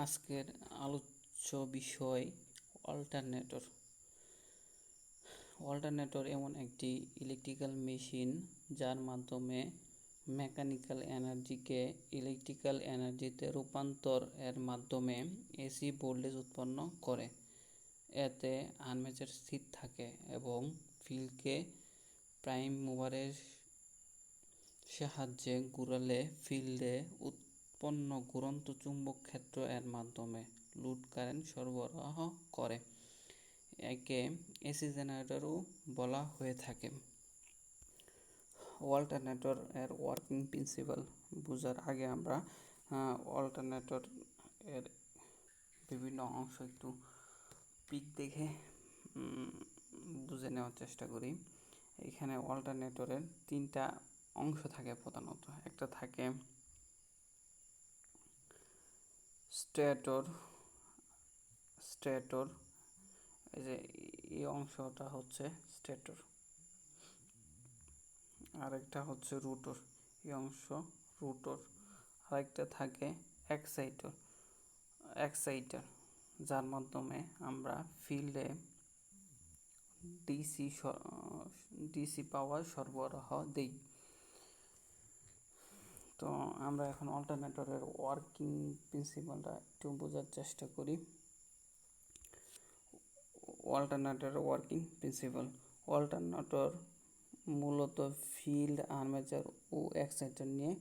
আজকের আলোচ্য বিষয় অল্টারনেটর। অল্টারনেটর এমন একটি ইলেকট্রিক্যাল মেশিন যার মাধ্যমে মেকানিক্যাল এনার্জিকে ইলেকট্রিক্যাল এনার্জিতে রূপান্তর এর মাধ্যমে এসি ভোল্টেজ উৎপন্ন করে। এতে আর্মেচার স্থির থাকে এবং ফিল্ডকে প্রাইম মুভারের সাহায্যে ঘুরালে ফিল্ডে উৎপন্ন ঘুরন্ত চুম্বক ক্ষেত্র এর মাধ্যমে লোড কারেন্ট সরবরাহ করে। একে এসি জেনারেটরও বলা হয়ে থাকে। অল্টারনেটর এর ওয়ার্কিং প্রিন্সিপাল বোঝার আগে আমরা অল্টারনেটর এর বিভিন্ন অংশ একটু পিক দেখে বুঝে নেওয়ার চেষ্টা করি। এখানে অল্টারনেটরের তিনটা অংশ থাকে প্রধানত। একটা থাকে স্টেটর, এই যে এই অংশটা হচ্ছে স্টেটর। আরেকটা হচ্ছে রোটর, এই অংশ রোটর। আরেকটা থাকে এক্সাইটার, যার মাধ্যমে আমরা ফিল্ডে ডিসি পাওয়ার সরবরাহ দেই। তো আমরা এখন অল্টারনেটরের ওয়ার্কিং প্রিন্সিপালটা একটু বোঝার চেষ্টা করি। অল্টারনেটরের ওয়ার্কিং প্রিন্সিপাল। অল্টারনেটর মূলত ফিল্ড, আর্মেচার ও এক্সাইটার নিয়ে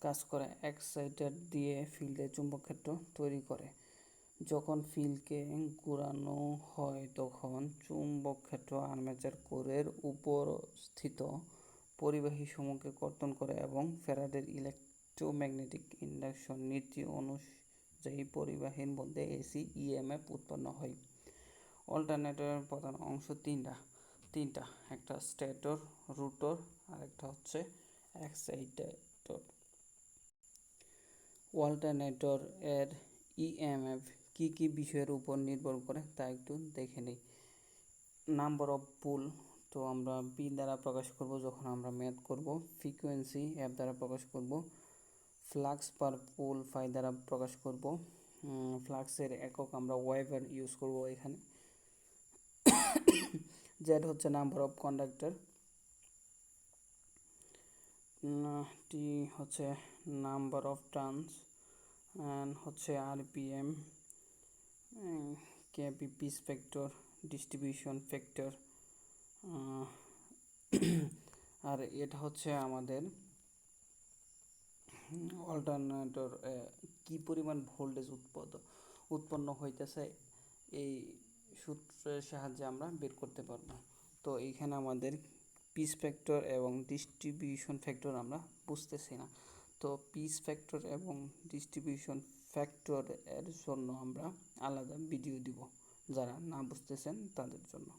কাজ করে। এক্সাইটার দিয়ে ফিল্ডে চুম্বকক্ষেত্র তৈরি করে। যখন ফিল্ডকে ঘোরানো হয় তখন চুম্বকক্ষেত্র আর্মেচার কোরের উপস্থিত পরিবাহী সমূহকে কর্তন করে এবং ফ্যারাডের ইলেকট্রোম্যাগনেটিক ইন্ডাকশন নীতি অনুযায়ী পরিবাহীর মধ্যে এসি ইএমএফ উৎপন্ন হয়। অল্টারনেটরের প্রধান অংশ তিনটা, একটা স্টেটর, রোটর, আর একটা হচ্ছে এক্সাইটেটর। অল্টারনেটর এর ইএমএফ কি কি বিষয়ের উপর নির্ভর করে তা একটু দেখে নিই। নাম্বার অফ পোল, তো আমরা পি দ্বারা প্রকাশ করব যখন আমরা ম্যাথ করব। ফ্রিকোয়েন্সি এফ দ্বারা প্রকাশ করব। ফ্লাক্স পার পোল ফাই দ্বারা প্রকাশ করব। ফ্লাক্সের একক আমরা ওয়েবার ইউজ করব এখানে। জেড হচ্ছে নাম্বার অফ কন্ডাক্টর। টি হচ্ছে নাম্বার অফ টার্নস, অ্যান্ড হচ্ছে RPM, KP pitch factor, distribution factor. আর এটা হচ্ছে আমাদের অল্টারনেটর কি পরিমাণ ভোল্টেজ উৎপন্ন হইতেছে এই সূত্রের সাহায্যে আমরা বের করতে পারবো। তো এইখানে আমাদের পিস ফ্যাক্টর এবং ডিস্ট্রিবিউশন ফ্যাক্টর আমরা বুঝতেছি না। তো পিস ফ্যাক্টর এবং ডিস্ট্রিবিউশন ফ্যাক্টর এর জন্য আমরা আলাদা ভিডিও দিব, যারা না বুঝতেছেন তাদের জন্য।